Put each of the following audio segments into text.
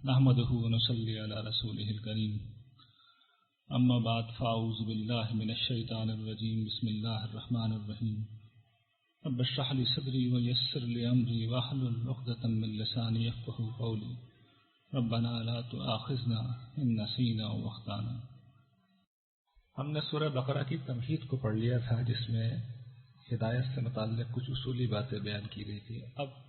نحمده ونصلي على رسوله الكريم اما بعد فاعوذ بالله من الشيطان الرجيم بسم الله الرحمن الرحيم رب اشرح لي صدري ويسر لي امري واحلل عقدة من لساني يفقهوا قولي ربنا لا تؤاخذنا ان نسينا او اخطانا۔ ہم نے سورہ بقرہ کی تمہید کو پڑھ لیا تھا، جس میں ہدایت سے متعلق کچھ اصولی باتیں بیان کی گئی تھی۔ اب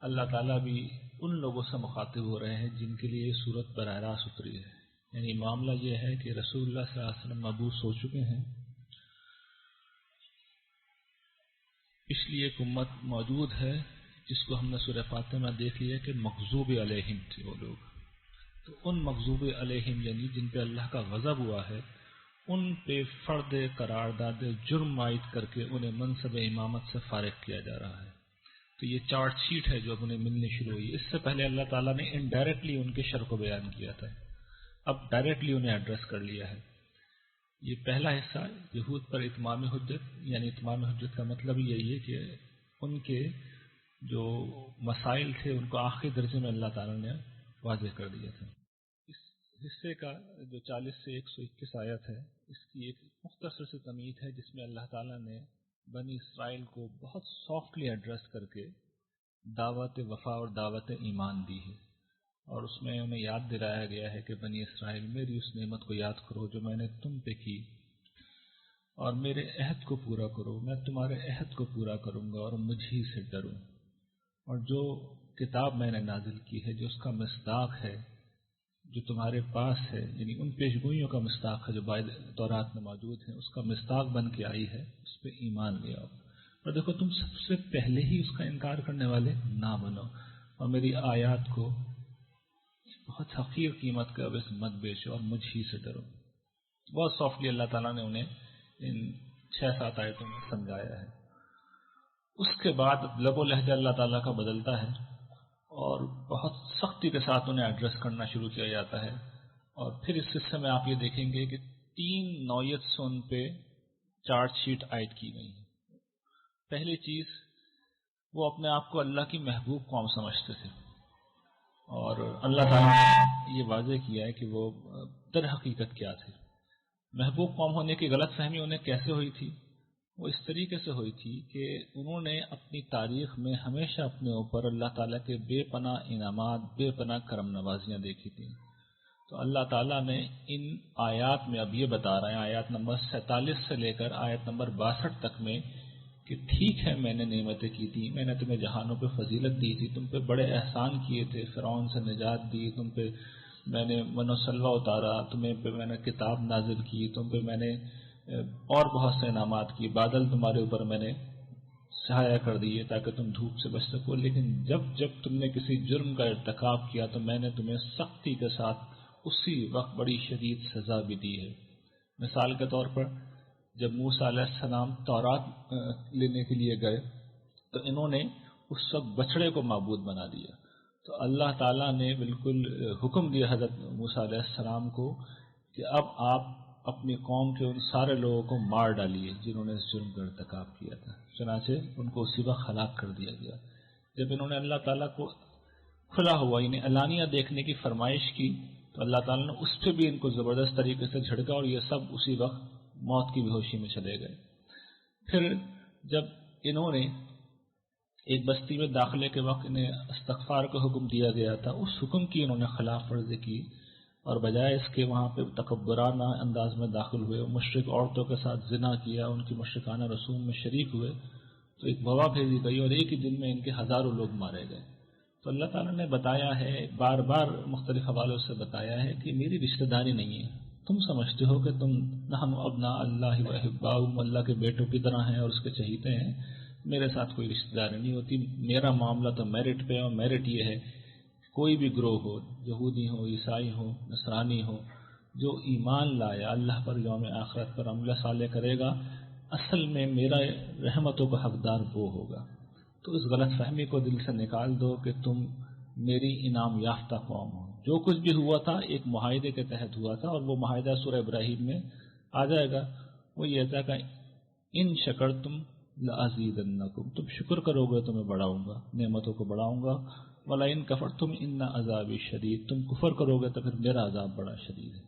اللہ تعالیٰ بھی ان لوگوں سے مخاطب ہو رہے ہیں جن کے لیے یہ صورت براہ راست اتری ہے، یعنی معاملہ یہ ہے کہ رسول اللہ صلی اللہ علیہ وسلم مبعوث ہو چکے ہیں، اس لیے ایک امت موجود ہے جس کو ہم نے سورہ فاتحہ میں دیکھ لیا کہ مغضوب علیہم تھے وہ لوگ۔ تو ان مغضوب علیہم یعنی جن پہ اللہ کا غضب ہوا ہے، ان پہ فرد قرارداد جرم عائد کر کے انہیں منصب امامت سے فارغ کیا جا رہا ہے۔ تو یہ چارٹ شیٹ ہے جو اب انہیں ملنی شروع ہوئی۔ اس سے پہلے اللہ تعالیٰ نے انڈائریکٹلی ان کے شر کو بیان کیا تھا، اب ڈائریکٹلی انہیں ایڈریس کر لیا ہے۔ یہ پہلا حصہ یہود پر اتمام حجت، یعنی اتمام حجت کا مطلب یہی ہے کہ ان کے جو مسائل تھے ان کو آخری درجے میں اللہ تعالیٰ نے واضح کر دیا تھا۔ اس حصے کا جو 40 سے 121 آیت ہے، اس کی ایک مختصر سی تمہید ہے جس میں اللہ تعالیٰ نے بنی اسرائیل کو بہت سافٹلی ایڈریس کر کے دعوت وفا اور دعوت ایمان دی ہے، اور اس میں انہیں یاد دلایا گیا ہے کہ بنی اسرائیل میری اس نعمت کو یاد کرو جو میں نے تم پہ کی، اور میرے عہد کو پورا کرو، میں تمہارے عہد کو پورا کروں گا اور مجھ ہی سے ڈرو، اور جو کتاب میں نے نازل کی ہے جو اس کا مصداق ہے جو تمہارے پاس ہے، یعنی ان پیشگوئیوں کا مصداق ہے جو تورات میں موجود ہیں، اس کا مصداق بن کے آئی ہے، اس پہ ایمان لے آؤ، اور دیکھو تم سب سے پہلے ہی اس کا انکار کرنے والے نہ بنو، اور میری آیات کو بہت حقیر قیمت کا بس مت بیچو اور مجھ ہی سے ڈرو۔ بہت سافٹلی اللہ تعالیٰ نے انہیں ان 6-7 آیتوں میں سمجھایا ہے۔ اس کے بعد لب و لہجہ اللہ تعالیٰ کا بدلتا ہے اور بہت سختی کے ساتھ انہیں ایڈریس کرنا شروع کیا جاتا ہے، اور پھر اس حصے میں آپ یہ دیکھیں گے کہ 3 نوعیت سے ان پہ چارج شیٹ عائد کی گئی ہے۔ پہلی چیز، وہ اپنے آپ کو اللہ کی محبوب قوم سمجھتے تھے، اور اللہ تعالیٰ نے یہ واضح کیا ہے کہ وہ در حقیقت کیا تھے۔ محبوب قوم ہونے کی غلط فہمی انہیں کیسے ہوئی تھی؟ وہ اس طریقے سے ہوئی تھی کہ انہوں نے اپنی تاریخ میں ہمیشہ اپنے اوپر اللہ تعالیٰ کے بے پناہ انعامات، بے پناہ کرم نوازیاں دیکھی تھیں۔ تو اللہ تعالیٰ نے ان آیات میں اب یہ بتا رہے ہیں، آیات نمبر 47 سے لے کر آیت نمبر 62 تک میں، کہ ٹھیک ہے میں نے نعمتیں کی تھی، میں نے تمہیں جہانوں پہ فضیلت دی تھی، تم پہ بڑے احسان کیے تھے، فرعون سے نجات دی، تم پہ میں نے من و سلوہ اتارا، تمہیں پہ میں نے کتاب نازل کی، تم پہ میں نے اور بہت سے انعامات کی، بادل تمہارے اوپر میں نے سایہ کر دیے تاکہ تم دھوپ سے بچ سکو، لیکن جب تم نے کسی جرم کا ارتکاب کیا تو میں نے تمہیں سختی کے ساتھ اسی وقت بڑی شدید سزا بھی دی ہے۔ مثال کے طور پر جب موسیٰ علیہ السلام تورات لینے کے لیے گئے تو انہوں نے اس وقت بچڑے کو معبود بنا دیا، تو اللہ تعالیٰ نے بالکل حکم دیا حضرت موسیٰ علیہ السلام کو کہ اب آپ اپنی قوم کے ان سارے لوگوں کو مار ڈالیے جنہوں نے اس جرم کا ارتکاب کیا تھا، چنانچہ ان کو اسی وقت ہلاک کر دیا گیا۔ جب انہوں نے اللہ تعالیٰ کو کھلا ہوا یعنی علانیہ دیکھنے کی فرمائش کی تو اللہ تعالیٰ نے اس پہ بھی ان کو زبردست طریقے سے جھڑکا، اور یہ سب اسی وقت موت کی بے ہوشی میں چلے گئے۔ پھر جب انہوں نے ایک بستی میں داخلے کے وقت انہیں استغفار کا حکم دیا گیا تھا، اس حکم کی انہوں نے خلاف ورزی کی، اور بجائے اس کے وہاں پہ تکبرانہ انداز میں داخل ہوئے، مشرک عورتوں کے ساتھ زنا کیا، ان کی مشرکانہ رسوم میں شریک ہوئے، تو ایک وبا بھیجی گئی اور ایک ہی دن میں ان کے ہزاروں لوگ مارے گئے۔ تو اللہ تعالیٰ نے بتایا ہے، بار بار مختلف حوالوں سے بتایا ہے کہ میری رشتہ داری نہیں ہے، تم سمجھتے ہو کہ تم نحن ابناء اللہ و احباؤہ، اللہ کے بیٹوں کی طرح ہیں اور اس کے چہیتے ہیں، میرے ساتھ کوئی رشتہ داری نہیں ہوتی، میرا معاملہ تو میرٹ پہ، اور میرٹ یہ ہے کوئی بھی گروہ ہو، یہودی ہو، عیسائی ہو، نصرانی ہو، جو ایمان لایا اللہ پر، یوم آخرت پر عمل صالح کرے گا، اصل میں میرا رحمتوں کا حقدار وہ ہوگا۔ تو اس غلط فہمی کو دل سے نکال دو کہ تم میری انعام یافتہ قوم ہو۔ جو کچھ بھی ہوا تھا ایک معاہدے کے تحت ہوا تھا، اور وہ معاہدہ سورہ ابراہیم میں آ جائے گا، وہ یہ تھا کہ ان شکرتم لَأَزِيدَنَّكُمْ، تم شکر کرو گے تو میں بڑھاؤں گا، نعمتوں کو بڑھاؤں گا. وَلَئِن كَفَرْتُمْ إِنَّ عَذَابِي شَدِيدٌ، تم کفر کرو گے تو پھر میرا عذاب بڑا شدید ہے.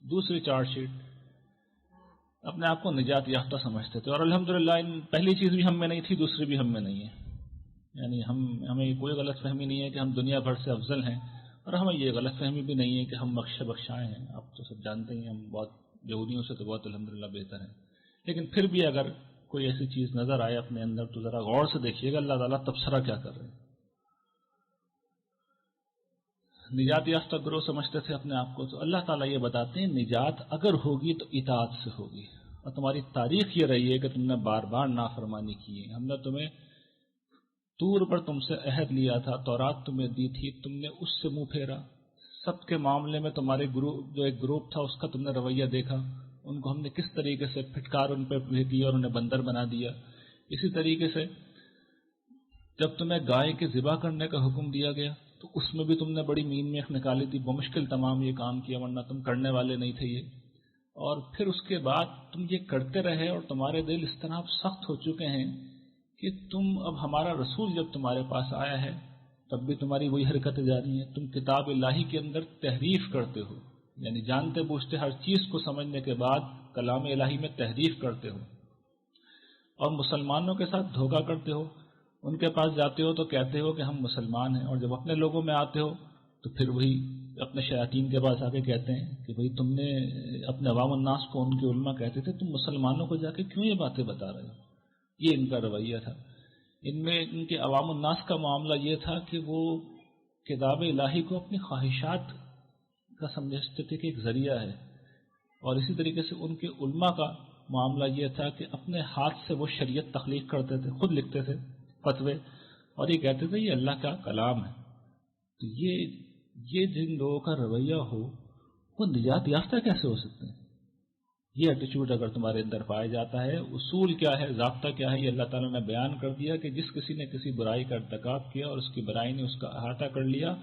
دوسری چارٹ شیٹ، اپنے آپ کو نجات یافتہ سمجھتے تھے، اور الحمدللہ پہلی چیز بھی ہم میں نہیں تھی، دوسری بھی ہم میں نہیں ہے. یعنی ہمیں کوئی غلط فہمی نہیں ہے کہ ہم دنیا بھر سے افضل ہیں، اور ہمیں یہ غلط فہمی بھی نہیں ہے کہ ہم بخشائے ہیں. آپ تو سب جانتے ہیں ہم بہت یہودیوں سے تو بہت الحمدللہ بہتر ہیں. لیکن پھر بھی اگر کوئی ایسی چیز نظر آئے اپنے اندر تو ذرا غور سے دیکھیے گا اللہ تعالیٰ تبصرہ کیا کر رہے ہیں. نجات یافتہ گروہ سمجھتے تھے اپنے آپ کو، تو اللہ تعالیٰ یہ بتاتے ہیں نجات اگر ہوگی تو اطاعت سے ہوگی. اور تمہاری تاریخ یہ رہی ہے کہ تم نے بار بار نافرمانی کی ہے. ہم نے تمہیں طور پر تم سے عہد لیا تھا، تورات تمہیں دی تھی، تم نے اس سے منہ پھیرا. سب کے معاملے میں تمہارے جو ایک گروپ تھا اس کا تم نے رویہ دیکھا، ان کو ہم نے کس طریقے سے پھٹکار ان پہ بھیجی اور انہیں بندر بنا دیا. اسی طریقے سے جب تمہیں گائے کے ذبح کرنے کا حکم دیا گیا تو اس میں بھی تم نے بڑی مین میخ نکالی تھی، بمشکل تمام یہ کام کیا، ورنہ تم کرنے والے نہیں تھے یہ. اور پھر اس کے بعد تم یہ کرتے رہے اور تمہارے دل اس طرح سخت ہو چکے ہیں کہ تم اب ہمارا رسول جب تمہارے پاس آیا ہے تب بھی تمہاری وہی حرکتیں جاری ہیں. تم کتاب الہی کے اندر تحریف کرتے ہو، یعنی جانتے بوجھتے ہر چیز کو سمجھنے کے بعد کلام الہی میں تحریف کرتے ہو، اور مسلمانوں کے ساتھ دھوکہ کرتے ہو. ان کے پاس جاتے ہو تو کہتے ہو کہ ہم مسلمان ہیں، اور جب اپنے لوگوں میں آتے ہو تو پھر وہی اپنے شیاطین کے پاس آ کے کہتے ہیں کہ بھئی تم نے اپنے عوام الناس کو، ان کے علماء کہتے تھے، تم مسلمانوں کو جا کے کیوں یہ باتیں بتا رہے ہو. یہ ان کا رویہ تھا. ان میں ان کے عوام الناس کا معاملہ یہ تھا کہ وہ کتاب الہی کو اپنی خواہشات کا سمجھتے تھے کہ ایک ذریعہ ہے، اور اسی طریقے سے ان کے علماء کا معاملہ یہ تھا کہ اپنے ہاتھ سے وہ شریعت تخلیق کرتے تھے، خود لکھتے تھے فتوے، اور یہ کہتے تھے یہ اللہ کا کلام ہے. تو یہ جن لوگوں کا رویہ ہو وہ نجات یافتہ کیسے ہو سکتے ہیں؟ یہ ایٹیچیوڈ اگر تمہارے اندر پایا جاتا ہے، اصول کیا ہے، ضابطہ کیا ہے، یہ اللہ تعالیٰ نے بیان کر دیا کہ جس کسی نے کسی برائی کا ارتکاب کیا اور اس کی برائی نے اس کا احاطہ کر لیا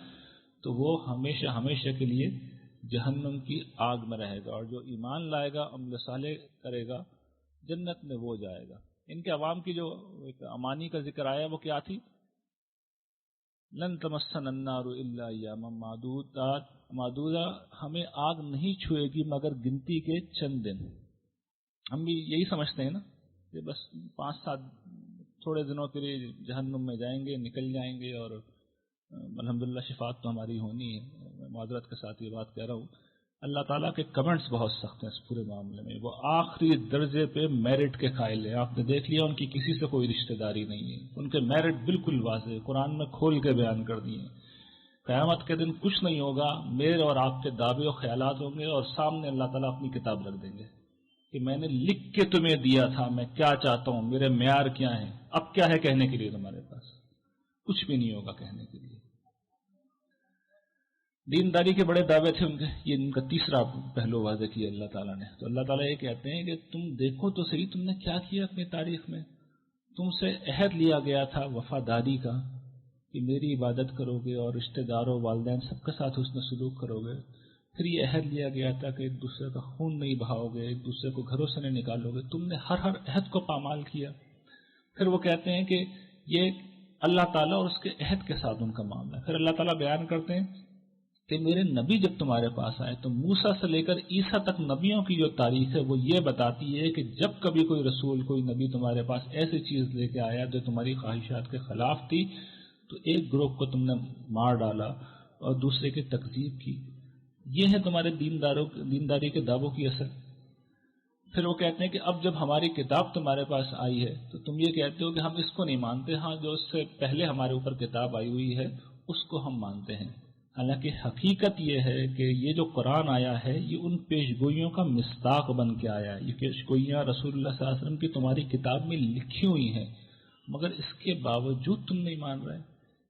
تو وہ ہمیشہ ہمیشہ کے لیے جہنم کی آگ میں رہے گا، اور جو ایمان لائے گا، عمل صالح کرے گا، جنت میں وہ جائے گا. ان کے عوام کی جو ایک امانی کا ذکر آیا وہ کیا تھی؟ لن تمسنا النار الا ایاما معدودہ، ہمیں آگ نہیں چھوئے گی مگر گنتی کے چند دن. ہم بھی یہی سمجھتے ہیں نا کہ بس 5-7 تھوڑے دنوں کے لیے جہنم میں جائیں گے، نکل جائیں گے، اور الحمدللہ شفاعت تو ہماری ہونی ہے. میں معذرت کے ساتھ یہ بات کہہ رہا ہوں. اللہ تعالیٰ کے کمنٹس بہت سخت ہیں اس پورے معاملے میں. وہ آخری درجے پہ میرٹ کے قائل ہیں. آپ نے دیکھ لیا ان کی کسی سے کوئی رشتہ داری نہیں ہے، ان کے میرٹ بالکل واضح قرآن میں کھول کے بیان کر دیے. قیامت کے دن کچھ نہیں ہوگا، میرے اور آپ کے دعوے و خیالات ہوں گے، اور سامنے اللہ تعالیٰ اپنی کتاب رکھ دیں گے کہ میں نے لکھ کے تمہیں دیا تھا، میں کیا چاہتا ہوں، میرے معیار کیا ہیں. اب کیا ہے کہنے کے لیے؟ تمہارے پاس کچھ بھی نہیں ہوگا کہنے کے لیے. دینداری کے بڑے دعوے تھے ان کے، یہ ان کا تیسرا پہلو واضح کیا اللہ تعالیٰ نے. تو اللہ تعالیٰ یہ کہتے ہیں کہ تم دیکھو تو صحیح تم نے کیا کیا اپنی تاریخ میں. تم سے عہد لیا گیا تھا وفاداری کا کہ میری عبادت کرو گے اور رشتہ داروں، والدین، سب کے ساتھ حسن سلوک کرو گے. پھر یہ عہد لیا گیا تھا کہ ایک دوسرے کا خون نہیں بہاؤ گے، ایک دوسرے کو گھروں سے نہیں نکالو گے. تم نے ہر عہد کو پامال کیا. پھر وہ کہتے ہیں کہ یہ اللہ تعالیٰ اور اس کے عہد کے ساتھ ان کا معاملہ ہے. پھر اللہ تعالیٰ بیان کرتے ہیں کہ میرے نبی جب تمہارے پاس آئے تو موسیٰ سے لے کر عیسیٰ تک نبیوں کی جو تاریخ ہے وہ یہ بتاتی ہے کہ جب کبھی کوئی رسول، کوئی نبی تمہارے پاس ایسی چیز لے کے آیا جو تمہاری خواہشات کے خلاف تھی تو ایک گروہ کو تم نے مار ڈالا اور دوسرے کی تکذیب کی. یہ ہے تمہارے دینداری کے دعووں کی اثر. پھر وہ کہتے ہیں کہ اب جب ہماری کتاب تمہارے پاس آئی ہے تو تم یہ کہتے ہو کہ ہم اس کو نہیں مانتے، ہاں جو اس سے پہلے ہمارے اوپر کتاب آئی ہوئی ہے اس کو ہم مانتے ہیں. حالانکہ حقیقت یہ ہے کہ یہ جو قرآن آیا ہے یہ ان پیشگوئیوں کا مصداق بن کے آیا ہے. یہ پیشگوئیاں رسول اللہ صلی اللہ علیہ وسلم کی تمہاری کتاب میں لکھی ہوئی ہیں، مگر اس کے باوجود تم نہیں مان رہے.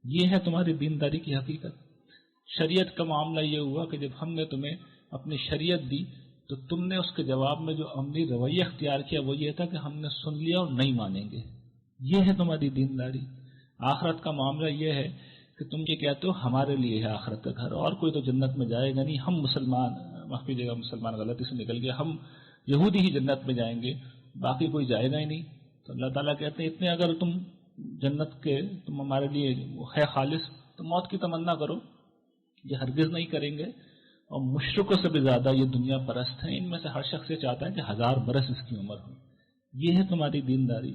یہ ہے تمہاری دینداری کی حقیقت. شریعت کا معاملہ یہ ہوا کہ جب ہم نے تمہیں اپنی شریعت دی تو تم نے اس کے جواب میں جو عملی رویہ اختیار کیا وہ یہ تھا کہ ہم نے سن لیا اور نہیں مانیں گے. یہ ہے تمہاری دینداری. آخرت کا معاملہ یہ ہے کہ تم یہ کہتے ہو ہمارے لیے ہے آخرت کا گھر، اور کوئی تو جنت میں جائے گا نہیں، ہم مسلمان، معاف کیجیے گا مسلمان غلطی سے نکل گیا، ہم یہودی ہی جنت میں جائیں گے، باقی کوئی جائے گا ہی نہیں. تو اللہ تعالیٰ کہتے ہیں اتنے اگر تم جنت کے تم ہمارے لیے ہے خالص تو موت کی تمنا کرو، یہ ہرگز نہیں کریں گے. اور مشرکوں سے بھی زیادہ یہ دنیا پرست ہیں، ان میں سے ہر شخص یہ چاہتا ہے کہ 1000 برس اس کی عمر ہو. یہ ہے تمہاری دینداری.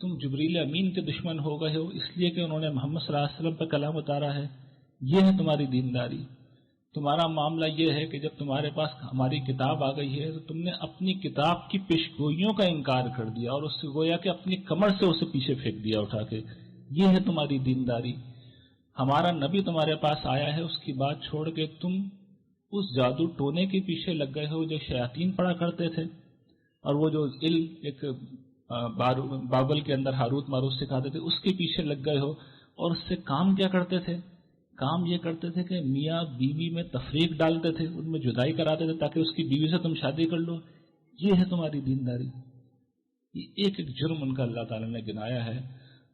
تم جبریل امین کے دشمن ہو گئے ہو اس لیے کہ انہوں نے محمد صلی اللہ علیہ وسلم پہ کلام اتارا ہے. یہ ہے تمہاری دینداری. تمہارا معاملہ یہ ہے کہ جب تمہارے پاس ہماری کتاب آ گئی ہے تو تم نے اپنی کتاب کی پیشگوئیوں کا انکار کر دیا اور اس سے گویا کہ اپنی کمر سے اسے پیچھے پھینک دیا اٹھا کے. یہ ہے تمہاری دینداری. ہمارا نبی تمہارے پاس آیا ہے، اس کی بات چھوڑ کے تم اس جادو ٹونے کے پیچھے لگ گئے ہو جو شیاطین پڑھا کرتے تھے، اور وہ جو علم ایک بابل کے اندر ہاروت ماروت سکھاتے تھے اس کے پیچھے لگ گئے ہو. اور اس سے کام کیا کرتے تھے؟ کام یہ کرتے تھے کہ میاں بیوی میں تفریق ڈالتے تھے، ان میں جدائی کراتے تھے تاکہ اس کی بیوی سے تم شادی کر لو. یہ ہے تمہاری دینداری. یہ ایک ایک جرم ان کا اللہ تعالیٰ نے گنایا ہے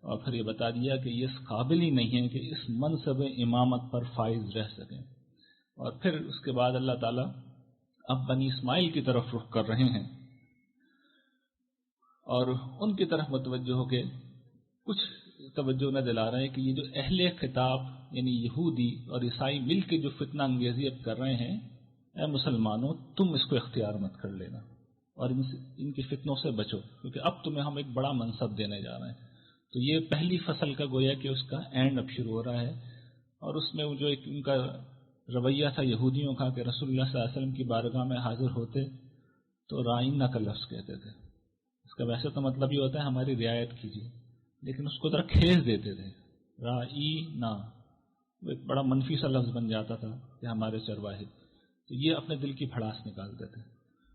اور پھر یہ بتا دیا کہ یہ اس قابل ہی نہیں ہے کہ اس منصب امامت پر فائز رہ سکیں. اور پھر اس کے بعد اللہ تعالیٰ اب بنی اسماعیل کی طرف رخ کر رہے ہیں اور ان کی طرف متوجہ ہو کے کچھ توجہ نہ دلا رہے ہیں کہ یہ جو اہل خطاب یعنی یہودی اور عیسائی مل کے جو فتنہ انگیزی اب کر رہے ہیں، اے مسلمانوں تم اس کو اختیار مت کر لینا اور ان کی فتنوں سے بچو، کیونکہ اب تمہیں ہم ایک بڑا منصب دینے جا رہے ہیں. تو یہ پہلی فصل کا گویا کہ اس کا اینڈ اب شروع ہو رہا ہے. اور اس میں وہ جو ایک ان کا رویہ تھا یہودیوں کا کہ رسول اللہ صلی اللہ علیہ وسلم کی بارگاہ میں حاضر ہوتے تو رائنا کا لفظ کہتے تھے. اس کا ویسے تو مطلب یہ ہوتا ہے ہماری رعایت کیجیے، لیکن اس کو ذرا کھیز دیتے تھے. رائنا وہ ایک بڑا منفی سا لفظ بن جاتا تھا کہ ہمارے چرواہے، تو یہ اپنے دل کی بھڑاس نکالتے تھے.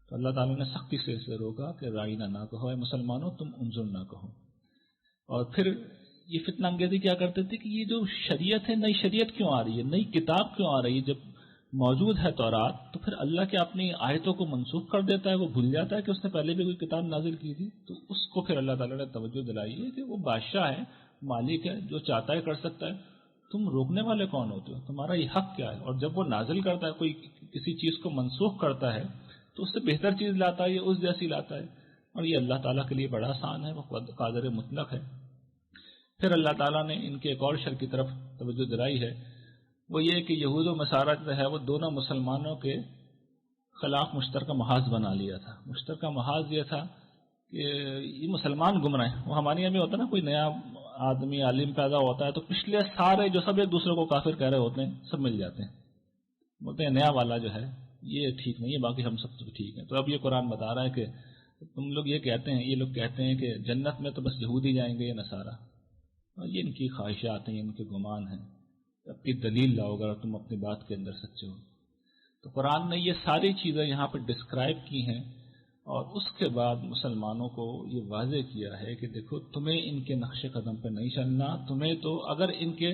تو اللہ تعالیٰ نے سختی سے اسے روکا کہ رائنا نہ کہو، اے مسلمانوں تم انظر نہ کہو. اور پھر یہ فتنہ انگیزی کیا کرتے تھے کہ یہ جو شریعت ہے، نئی شریعت کیوں آ رہی ہے، نئی کتاب کیوں آ رہی ہے؟ جب موجود ہے تورات تو پھر اللہ کے اپنی آیتوں کو منسوخ کر دیتا ہے، وہ بھول جاتا ہے کہ اس نے پہلے بھی کوئی کتاب نازل کی تھی. تو اس کو پھر اللہ تعالیٰ نے توجہ دلائی ہے کہ وہ بادشاہ ہے، مالک ہے، جو چاہتا ہے کر سکتا ہے. تم روکنے والے کون ہوتے ہو؟ تمہارا یہ حق کیا ہے؟ اور جب وہ نازل کرتا ہے، کوئی کسی چیز کو منسوخ کرتا ہے تو اس سے بہتر چیز لاتا ہے یا اس جیسی لاتا ہے. اور یہ اللہ تعالیٰ کے لیے بڑا آسان ہے، وہ قادر مطلق ہے. پھر اللہ تعالیٰ نے ان کے ایک اور شر کی طرف توجہ دلائی ہے، وہ یہ کہ یہود و نصارہ جو ہے وہ دونوں مسلمانوں کے خلاف مشترکہ محاذ بنا لیا تھا. مشترکہ محاذ یہ تھا کہ یہ مسلمان گمراہ ہیں. وہ ہمارے یہاں بھی ہوتا ہے نا، کوئی نیا آدمی عالم پیدا ہوتا ہے تو پچھلے سارے جو سب ایک دوسرے کو کافر کہہ رہے ہوتے ہیں سب مل جاتے ہیں، بولتے ہیں نیا والا جو ہے یہ ٹھیک نہیں ہے، باقی ہم سب تو ٹھیک ہیں. تو اب یہ قرآن بتا رہا ہے کہ تم لوگ یہ کہتے ہیں، یہ لوگ کہتے ہیں کہ جنت میں تو بس یہودی جائیں گے یا نصارہ، اور یہ ان کی خواہشات ہیں، ان کے گمان ہیں. اپنی دلیل لاؤ اگر تم اپنی بات کے اندر سچے ہو. تو قرآن نے یہ ساری چیزیں یہاں پہ ڈسکرائب کی ہیں اور اس کے بعد مسلمانوں کو یہ واضح کیا ہے کہ دیکھو تمہیں ان کے نقش قدم پہ نہیں چلنا. تمہیں تو اگر ان کے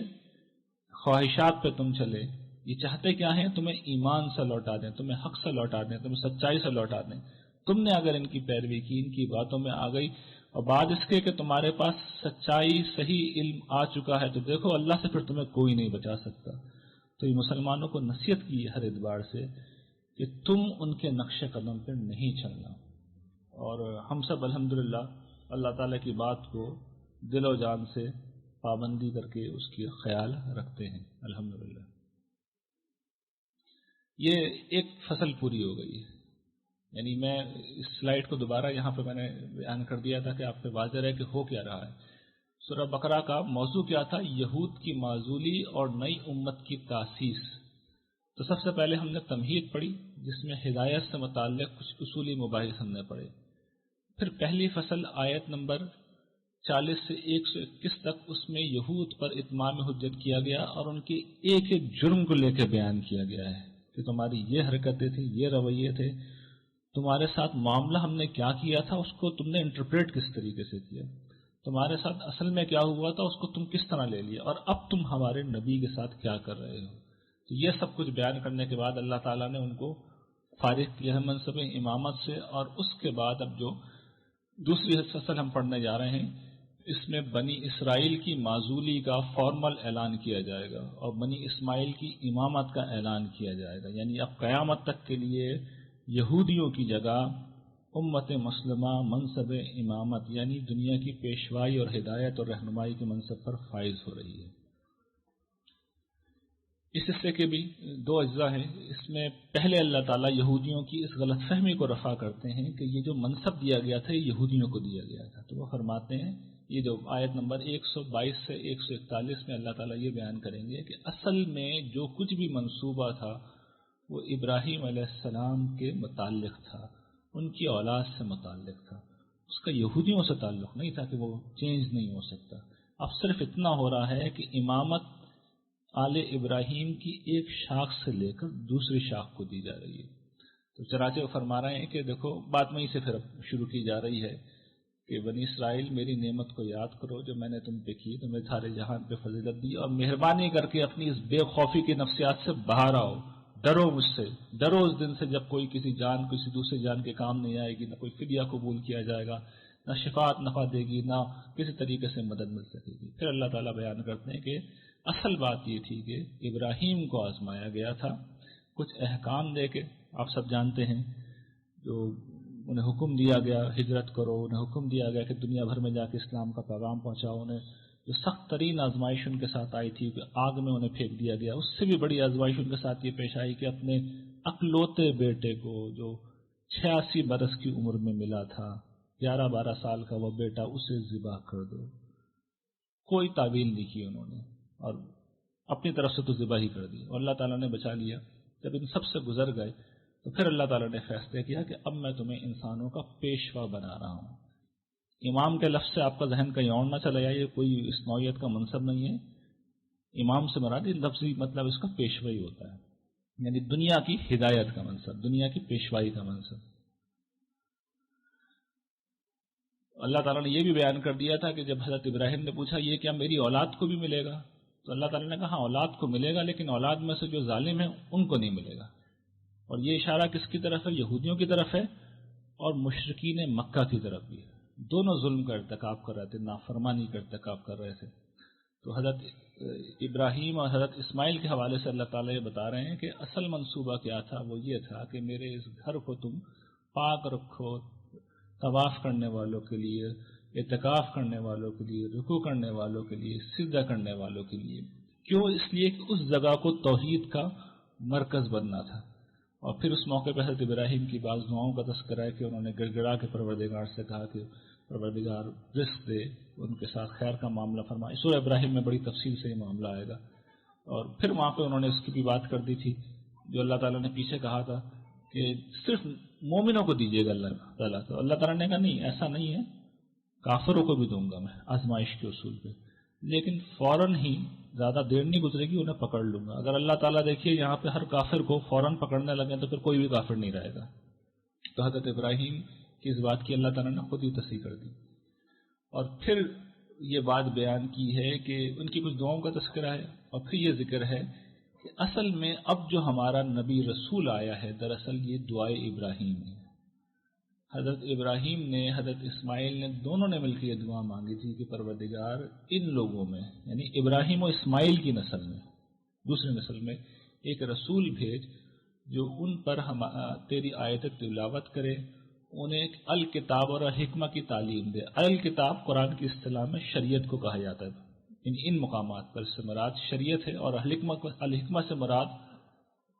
خواہشات پہ تم چلے، یہ چاہتے کیا ہیں؟ تمہیں ایمان سے لوٹا دیں، تمہیں حق سے لوٹا دیں، تمہیں سچائی سے لوٹا دیں. تم نے اگر ان کی پیروی کی، ان کی باتوں میں آ گئی، اور بعد اس کے کہ تمہارے پاس سچائی صحیح علم آ چکا ہے، تو دیکھو اللہ سے پھر تمہیں کوئی نہیں بچا سکتا. تو یہ مسلمانوں کو نصیحت کی ہر اعتبار سے کہ تم ان کے نقش قدم پہ نہیں چلنا. اور ہم سب الحمدللہ اللہ تعالیٰ کی بات کو دل و جان سے پابندی کر کے اس کی خیال رکھتے ہیں الحمدللہ. یہ ایک فصل پوری ہو گئی ہے. یعنی میں اس سلائیڈ کو دوبارہ یہاں پہ میں نے بیان کر دیا تھا کہ آپ پہ واضح رہے کہ ہو کیا رہا ہے. سورہ بقرہ کا موضوع کیا تھا؟ یہود کی معزولی اور نئی امت کی تاسیس. تو سب سے پہلے ہم نے تمہید پڑھی جس میں ہدایت سے متعلق کچھ اصولی مباحث ہم نے پڑھے. پھر پہلی فصل آیت نمبر 40 سے 121 تک اس میں یہود پر اتمام حجت کیا گیا اور ان کے ایک ایک جرم کو لے کے بیان کیا گیا ہے کہ تمہاری یہ حرکتیں تھیں، یہ رویے تھے، تمہارے ساتھ معاملہ ہم نے کیا کیا تھا، اس کو تم نے انٹرپریٹ کس طریقے سے کیا، تمہارے ساتھ اصل میں کیا ہوا تھا، اس کو تم کس طرح لے لیا، اور اب تم ہمارے نبی کے ساتھ کیا کر رہے ہو. تو یہ سب کچھ بیان کرنے کے بعد اللہ تعالیٰ نے ان کو فارغ کیا ہے منصب امامت سے. اور اس کے بعد اب جو دوسری فصل ہم پڑھنے جا رہے ہیں اس میں بنی اسرائیل کی معزولی کا فارمل اعلان کیا جائے گا اور بنی اسماعیل کی امامت کا اعلان کیا جائے گا. یعنی اب قیامت تک کے لیے یہودیوں کی جگہ امت مسلمہ منصب امامت یعنی دنیا کی پیشوائی اور ہدایت اور رہنمائی کے منصب پر فائز ہو رہی ہے۔ اس حصے کے بھی دو اجزاء ہیں۔ اس میں پہلے اللہ تعالیٰ یہودیوں کی اس غلط فہمی کو رفع کرتے ہیں کہ یہ جو منصب دیا گیا تھا یہ یہودیوں کو دیا گیا تھا، تو وہ فرماتے ہیں، یہ جو آیت نمبر 122 سے 141 میں اللہ تعالیٰ یہ بیان کریں گے کہ اصل میں جو کچھ بھی منصوبہ تھا وہ ابراہیم علیہ السلام کے متعلق تھا، ان کی اولاد سے متعلق تھا، اس کا یہودیوں سے تعلق نہیں تھا کہ وہ چینج نہیں ہو سکتا۔ اب صرف اتنا ہو رہا ہے کہ امامت آل ابراہیم کی ایک شاخ سے لے کر دوسری شاخ کو دی جا رہی ہے۔ تو چنانچہ وہ فرما رہے ہیں کہ دیکھو بات وہیں سے پھر شروع کی جا رہی ہے کہ بنی اسرائیل میری نعمت کو یاد کرو جو میں نے تم پہ کی، تمہیں سارے جہان پہ فضیلت دی، اور مہربانی کر کے اپنی اس بے خوفی کی نفسیات سے باہر آؤ، ڈرو مجھ سے، ڈرو اس دن سے جب کوئی کسی جان کسی دوسرے جان کے کام نہیں آئے گی، نہ کوئی فدیہ قبول کیا جائے گا، نہ شفاعت نفع دے گی، نہ کسی طریقے سے مدد مل سکے گی۔ پھر اللہ تعالیٰ بیان کرتے ہیں کہ اصل بات یہ تھی کہ ابراہیم کو آزمایا گیا تھا کچھ احکام دے کے، آپ سب جانتے ہیں، جو انہیں حکم دیا گیا ہجرت کرو، انہیں حکم دیا گیا کہ دنیا بھر میں جا کے اسلام کا پیغام پہنچاؤ، انہیں جو سخت ترین آزمائش ان کے ساتھ آئی تھی کہ آگ میں انہیں پھینک دیا گیا، اس سے بھی بڑی آزمائش ان کے ساتھ یہ پیش آئی کہ اپنے اکلوتے بیٹے کو جو 86 برس کی عمر میں ملا تھا، 11-12 سال کا وہ بیٹا، اسے ذبح کر دو۔ کوئی تعویل نہیں کی انہوں نے، اور اپنی طرف سے تو ذبح ہی کر دی، اور اللہ تعالیٰ نے بچا لیا۔ جب ان سب سے گزر گئے تو پھر اللہ تعالیٰ نے فیصلہ کیا کہ اب میں تمہیں انسانوں کا پیشوا بنا رہا ہوں۔ امام کے لفظ سے آپ کا ذہن کہیں اور نہ چلا جائے، یہ کوئی اس نوعیت کا منصب نہیں ہے۔ امام سے مراد لفظی مطلب اس کا پیشوائی ہوتا ہے، یعنی دنیا کی ہدایت کا منصب، دنیا کی پیشوائی کا منصب۔ اللہ تعالیٰ نے یہ بھی بیان کر دیا تھا کہ جب حضرت ابراہیم نے پوچھا یہ کیا میری اولاد کو بھی ملے گا، تو اللہ تعالیٰ نے کہا اولاد کو ملے گا، لیکن اولاد میں سے جو ظالم ہیں ان کو نہیں ملے گا۔ اور یہ اشارہ کس کی طرف ہے؟ یہودیوں کی طرف ہے اور مشرکین مکہ کی طرف بھی ہے، دونوں ظلم کا ارتکاب کر رہے تھے، نافرمانی کا ارتکاب کر رہے تھے۔ تو حضرت ابراہیم اور حضرت اسماعیل کے حوالے سے اللہ تعالیٰ یہ بتا رہے ہیں کہ اصل منصوبہ کیا تھا، وہ یہ تھا کہ میرے اس گھر کو تم پاک رکھو طواف کرنے والوں کے لیے، اعتکاف کرنے والوں کے لیے، رکوع کرنے والوں کے لیے، سجدہ کرنے والوں کے لیے۔ کیوں؟ اس لیے کہ اس جگہ کو توحید کا مرکز بننا تھا۔ اور پھر اس موقع پہ حضرت ابراہیم کی بعض دعاؤں کا تذکرہ ہے کہ انہوں نے گڑ گڑا کے پروردگار سے کہا کہ پروردگار رزق دے، ان کے ساتھ خیر کا معاملہ فرمائے۔ سورہ ابراہیم میں بڑی تفصیل سے یہ معاملہ آئے گا۔ اور پھر وہاں پہ انہوں نے اس کی بھی بات کر دی تھی جو اللہ تعالیٰ نے پیچھے کہا تھا کہ صرف مومنوں کو دیجیے گا اللہ تعالیٰ، تو اللہ تعالیٰ نے کہا نہیں ایسا نہیں ہے، کافروں کو بھی دوں گا میں آزمائش کے اصول پہ، لیکن فوراً ہی زیادہ دیر نہیں گزرے گی انہیں پکڑ لوں گا۔ اگر اللہ تعالیٰ دیکھیے یہاں پہ ہر کافر کو فوراً پکڑنے لگے تو پھر کوئی بھی کافر نہیں رہے گا۔ تو حضرت ابراہیم کی اس بات کی اللہ تعالیٰ نے خود ہی تصحیح کر دی، اور پھر یہ بات بیان کی ہے کہ ان کی کچھ دعاؤں کا تذکرہ ہے، اور پھر یہ ذکر ہے کہ اصل میں اب جو ہمارا نبی رسول آیا ہے دراصل یہ دعائے ابراہیم ہے۔ حضرت ابراہیم نے، حضرت اسماعیل نے، دونوں نے مل کے یہ دعا مانگی تھی کہ پروردگار ان لوگوں میں یعنی ابراہیم و اسماعیل کی نسل میں، دوسری نسل میں ایک رسول بھیج جو ان پر تیری آیت تلاوت کرے، انہیں الکتاب اور حکمہ کی تعلیم دے۔ الکتاب قرآن کی اصطلاح میں شریعت کو کہا جاتا ہے، ان مقامات پر سے مراد شریعت ہے، اور الحکمہ سے مراد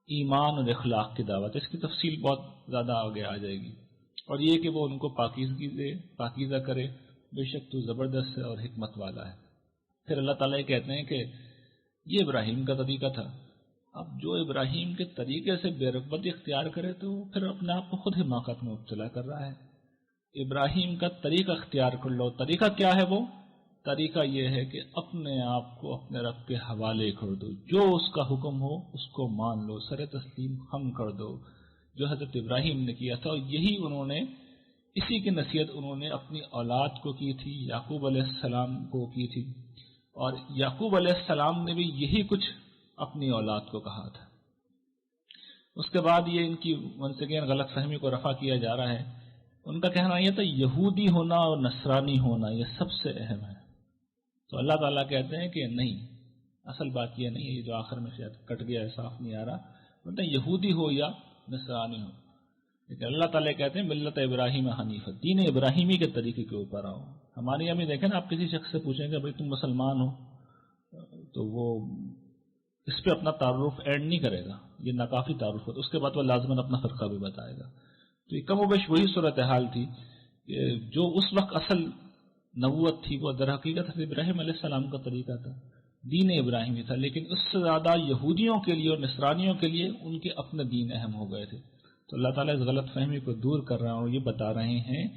ایمان اور اخلاق کی دعوت ہے۔ اس کی تفصیل بہت زیادہ آگے آ جائے گی، اور یہ کہ وہ ان کو پاکیزگی دے، پاکیزہ کرے، بے شک تو زبردست ہے اور حکمت والا ہے۔ پھر اللہ تعالیٰ یہ کہتے ہیں کہ یہ ابراہیم کا طریقہ تھا، اب جو ابراہیم کے طریقے سے بے رغبتی اختیار کرے تو پھر اپنے آپ کو خود حماقت میں مبتلا کر رہا ہے۔ ابراہیم کا طریقہ اختیار کر لو۔ طریقہ کیا ہے؟ وہ طریقہ یہ ہے کہ اپنے آپ کو اپنے رب کے حوالے کر دو، جو اس کا حکم ہو اس کو مان لو، سر تسلیم خم کر دو، جو حضرت ابراہیم نے کیا تھا۔ اور یہی انہوں نے، اسی کی نصیحت انہوں نے اپنی اولاد کو کی تھی، یعقوب علیہ السلام کو کی تھی، اور یعقوب علیہ السلام نے بھی یہی کچھ اپنی اولاد کو کہا تھا۔ اس کے بعد یہ ان کی منسگین غلط فہمی کو رفع کیا جا رہا ہے۔ ان کا کہنا یہ تھا یہودی ہونا اور نصرانی ہونا یہ سب سے اہم ہے۔ تو اللہ تعالیٰ کہتے ہیں کہ نہیں، اصل بات یہ نہیں ہے، یہ جو آخر میں شاید کٹ گیا ہے، صاف نہیں آ رہا، مطلب یہودی ہو یا نصرانی ہو، لیکن اللہ تعالیٰ کہتے ہیں ملت ابراہیم حنیف، دین ابراہیمی کے طریقے کے اوپر آؤ. ہمارے یہاں بھی دیکھیں نا، آپ کسی شخص سے پوچھیں گے بھائی تم مسلمان ہو، تو وہ اس پہ اپنا تعارف اینڈ نہیں کرے گا، یہ ناکافی تعارف ہوتا ہے، اس کے بعد وہ لازماً اپنا فرقہ بھی بتائے گا. تو یہ کم و بیش وہی صورتحال تھی کہ جو اس وقت اصل نبوت تھی وہ در حقیقت ابراہیم علیہ السلام کا طریقہ تھا، دین ابراہیمی تھا، لیکن اس سے زیادہ یہودیوں کے لیے اور نصرانیوں کے لیے ان کے اپنے دین اہم ہو گئے تھے. تو اللہ تعالیٰ اس غلط فہمی کو دور کر رہا ہوں، یہ بتا رہے ہیں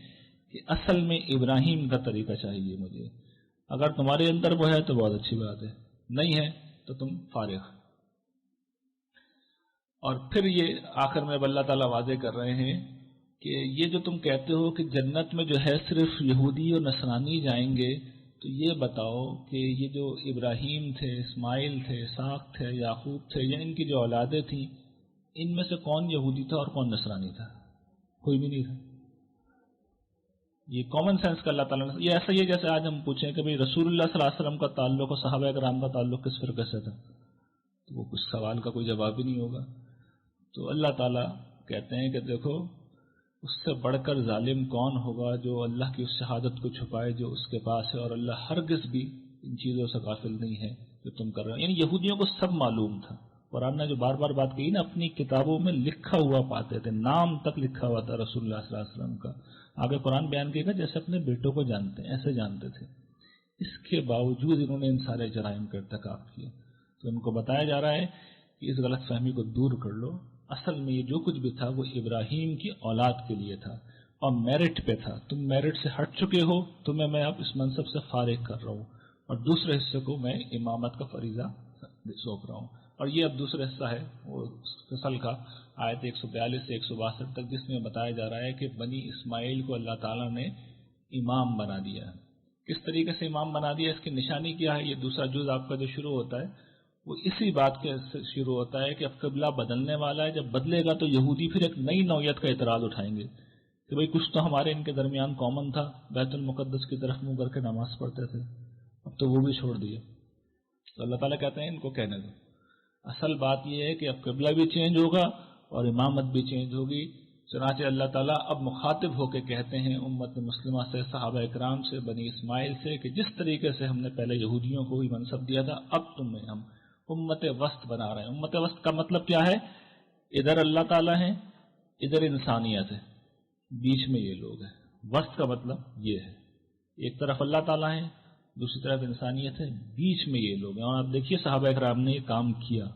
کہ اصل میں ابراہیم کا طریقہ چاہیے مجھے. اگر تمہارے اندر وہ ہے تو بہت اچھی بات ہے، نہیں ہے تو تم فارغ. اور پھر یہ آخر میں اب اللہ تعالیٰ واضح کر رہے ہیں کہ یہ جو تم کہتے ہو کہ جنت میں جو ہے صرف یہودی اور نصرانی جائیں گے، تو یہ بتاؤ کہ یہ جو ابراہیم تھے، اسماعیل تھے، اسحاق تھے، یعقوب تھے، یا ان کی جو اولادیں تھیں، ان میں سے کون یہودی تھا اور کون نصرانی تھا؟ کوئی بھی نہیں تھا. یہ کامن سینس کا اللہ تعالیٰ نے، یہ ایسا ہی ہے جیسے آج ہم پوچھیں کہ بھئی رسول اللہ صلی اللہ علیہ وسلم کا تعلق اور صحابہ کرام کا تعلق کس فرقے سے تھا، تو وہ کچھ سوال کا کوئی جواب ہی نہیں ہوگا. تو اللہ تعالیٰ کہتے ہیں کہ دیکھو اس سے بڑھ کر ظالم کون ہوگا جو اللہ کی اس شہادت کو چھپائے جو اس کے پاس ہے، اور اللہ ہرگز بھی ان چیزوں سے غافل نہیں ہے جو تم کر رہے ہو. یعنی یہودیوں کو سب معلوم تھا. قرآن نے جو بار بار بات کہی نا، اپنی کتابوں میں لکھا ہوا پاتے تھے، نام تک لکھا ہوا تھا رسول اللہ صلی اللہ علیہ وسلم کا. آگے قرآن بیان کیے گا جیسے اپنے بیٹوں کو جانتے ہیں ایسے جانتے تھے. اس کے باوجود انہوں نے ان سارے جرائم کا ارتکاب کیا. تو ان کو بتایا جا رہا ہے کہ اس غلط فہمی کو دور کر لو، اصل میں یہ جو کچھ بھی تھا وہ ابراہیم کی اولاد کے لیے تھا اور میرٹ پہ تھا. تم میرٹ سے ہٹ چکے ہو، تمہیں میں اب اس منصب سے فارغ کر رہا ہوں اور دوسرے حصے کو میں امامت کا فریضہ سونپ رہا ہوں. اور یہ اب دوسرا حصہ ہے وہ فصل کا، آیت 142 سے 162 تک، جس میں بتایا جا رہا ہے کہ بنی اسماعیل کو اللہ تعالیٰ نے امام بنا دیا ہے. کس طریقے سے امام بنا دیا، اس کی نشانی کیا ہے؟ یہ دوسرا جز آپ کا جو شروع ہوتا ہے وہ اسی بات کے شروع ہوتا ہے کہ اب قبلہ بدلنے والا ہے. جب بدلے گا تو یہودی پھر ایک نئی نوعیت کا اعتراض اٹھائیں گے کہ بھئی کچھ تو ہمارے ان کے درمیان کامن تھا، بیت المقدس کی طرف منہ کر کے نماز پڑھتے تھے، اب تو وہ بھی چھوڑ دیا. تو اللہ تعالیٰ کہتے ہیں ان کو کہنے دو. اصل بات یہ ہے کہ اب قبلہ بھی چینج ہوگا اور امامت بھی چینج ہوگی. چنانچہ اللہ تعالیٰ اب مخاطب ہو کے کہتے ہیں امت مسلمہ سے، صحابہ اکرام سے، بنی اسماعیل سے، کہ جس طریقے سے ہم نے پہلے یہودیوں کو بھی منصب دیا تھا، اب تمہیں ہم امت وسط بنا رہے ہیں. امت وسط کا مطلب کیا ہے؟ ادھر اللہ تعالیٰ ہیں، ادھر انسانیت ہے، بیچ میں یہ لوگ ہیں. وسط کا مطلب یہ ہے، ایک طرف اللہ تعالیٰ ہیں، دوسری طرف انسانیت ہے، بیچ میں یہ لوگ ہیں. اور آپ دیکھیے صحابہ اکرام نے یہ کام کیا.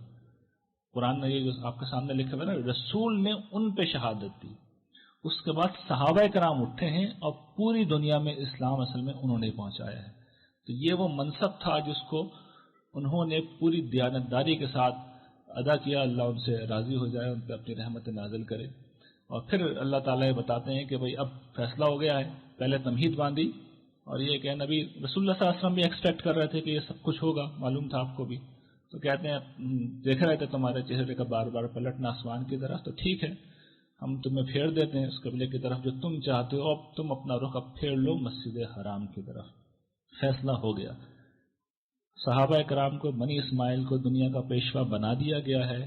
قرآن نے یہ جو آپ کے سامنے لکھا ہوا ہے نا، رسول نے ان پہ شہادت دی، اس کے بعد صحابہ کرام اٹھے ہیں اور پوری دنیا میں اسلام اصل میں انہوں نے پہنچایا ہے. تو یہ وہ منصب تھا جس کو انہوں نے پوری دیانتداری کے ساتھ ادا کیا. اللہ ان سے راضی ہو جائے، ان پہ اپنی رحمت نازل کرے. اور پھر اللہ تعالیٰ یہ بتاتے ہیں کہ بھئی اب فیصلہ ہو گیا ہے. پہلے تمہید باندھی، اور یہ کہ نبی رسول اللہ صلی اللہ علیہ وسلم بھی ایکسپیکٹ کر رہے تھے کہ یہ سب کچھ ہوگا، معلوم تھا آپ کو بھی. تو کہتے ہیں دیکھ رہے تھے تمہارے چہرے کا بار بار پلٹنا آسمان کی طرف، تو ٹھیک ہے ہم تمہیں پھیر دیتے ہیں اس قبلے کی طرف جو تم چاہتے ہو، اب تم اپنا رخ اب پھیر لو مسجد حرام کی طرف. فیصلہ ہو گیا. صحابہ کرام کو، بنی اسماعیل کو دنیا کا پیشوا بنا دیا گیا ہے،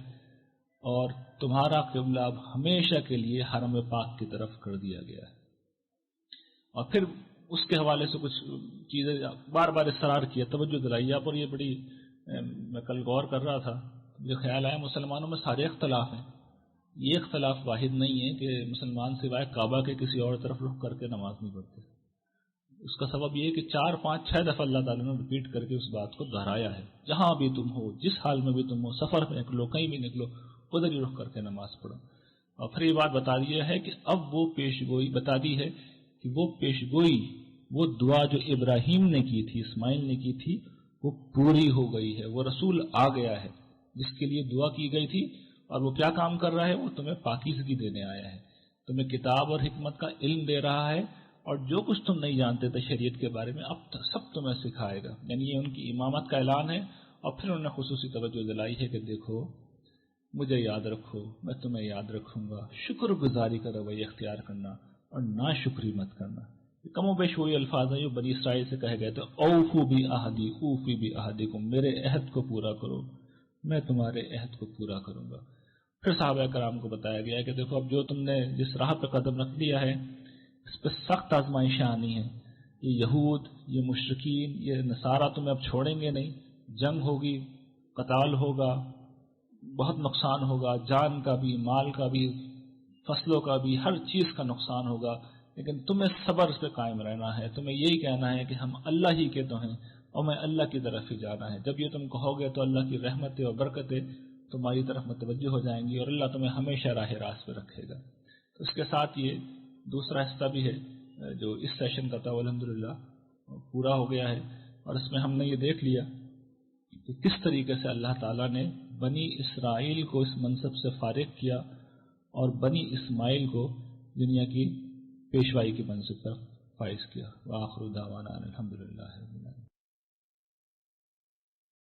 اور تمہارا قبلہ اب ہمیشہ کے لیے حرم پاک کی طرف کر دیا گیا ہے. اور پھر اس کے حوالے سے کچھ چیزیں بار بار اصرار کیا، توجہ دلائی آپ. اور یہ بڑی میں کل غور کر رہا تھا، مجھے خیال آیا مسلمانوں میں سارے اختلاف ہیں، یہ اختلاف واحد نہیں ہے کہ مسلمان سوائے کعبہ کے کسی اور طرف رخ کر کے نماز نہیں پڑھتے. اس کا سبب یہ ہے کہ 4 5 6 دفعہ اللہ تعالیٰ نے ریپیٹ کر کے اس بات کو دہرایا ہے. جہاں بھی تم ہو، جس حال میں بھی تم ہو، سفر میں نکلو، کہیں بھی نکلو، ادھر ہی رخ کر کے نماز پڑھو. اور پھر یہ بات بتا دی ہے کہ اب وہ پیشگوئی بتا دی ہے کہ وہ پیشگوئی، وہ دعا جو ابراہیم نے کی تھی، اسماعیل نے کی تھی، وہ پوری ہو گئی ہے. وہ رسول آ گیا ہے جس کے لیے دعا کی گئی تھی. اور وہ کیا کام کر رہا ہے؟ وہ تمہیں پاکیزگی دینے آیا ہے، تمہیں کتاب اور حکمت کا علم دے رہا ہے، اور جو کچھ تم نہیں جانتے تھے شریعت کے بارے میں اب سب تمہیں سکھائے گا. یعنی یہ ان کی امامت کا اعلان ہے. اور پھر انہوں نے خصوصی توجہ دلائی ہے کہ دیکھو مجھے یاد رکھو، میں تمہیں یاد رکھوں گا، شکر گزاری کا رویہ اختیار کرنا اور ناشکری مت کرنا. کم و بیش وہی الفاظ ہیں جو بنی اسرائیل سے کہے گئے تھے، اوفو بھی عہدی اوفی بھی عہدکم، میرے عہد کو پورا کرو، میں تمہارے عہد کو پورا کروں گا. پھر صحابہ کرام کو بتایا گیا کہ دیکھو اب جو تم نے جس راہ پہ قدم رکھ لیا ہے اس پہ سخت آزمائشیں آنی ہیں. یہ یہود، یہ مشرکین، یہ نصارہ تمہیں اب چھوڑیں گے نہیں. جنگ ہوگی، قتال ہوگا، بہت نقصان ہوگا، جان کا بھی، مال کا بھی، فصلوں کا بھی، ہر چیز کا نقصان ہوگا. لیکن تمہیں صبر پہ قائم رہنا ہے. تمہیں یہی کہنا ہے کہ ہم اللہ ہی کے تو ہیں اور میں اللہ کی طرف ہی جانا ہے. جب یہ تم کہو گے تو اللہ کی رحمتیں اور برکتیں تمہاری طرف متوجہ ہو جائیں گی اور اللہ تمہیں ہمیشہ راہ راست پہ رکھے گا. تو اس کے ساتھ یہ دوسرا حصہ بھی ہے جو اس سیشن کا تھا، الحمدللہ پورا ہو گیا ہے. اور اس میں ہم نے یہ دیکھ لیا کہ کس طریقے سے اللہ تعالیٰ نے بنی اسرائیل کو اس منصب سے فارغ کیا اور بنی اسماعیل کو دنیا کی پیشوائی کے منصب پر فائز کیا. وآخر دعوانا الحمدللہ.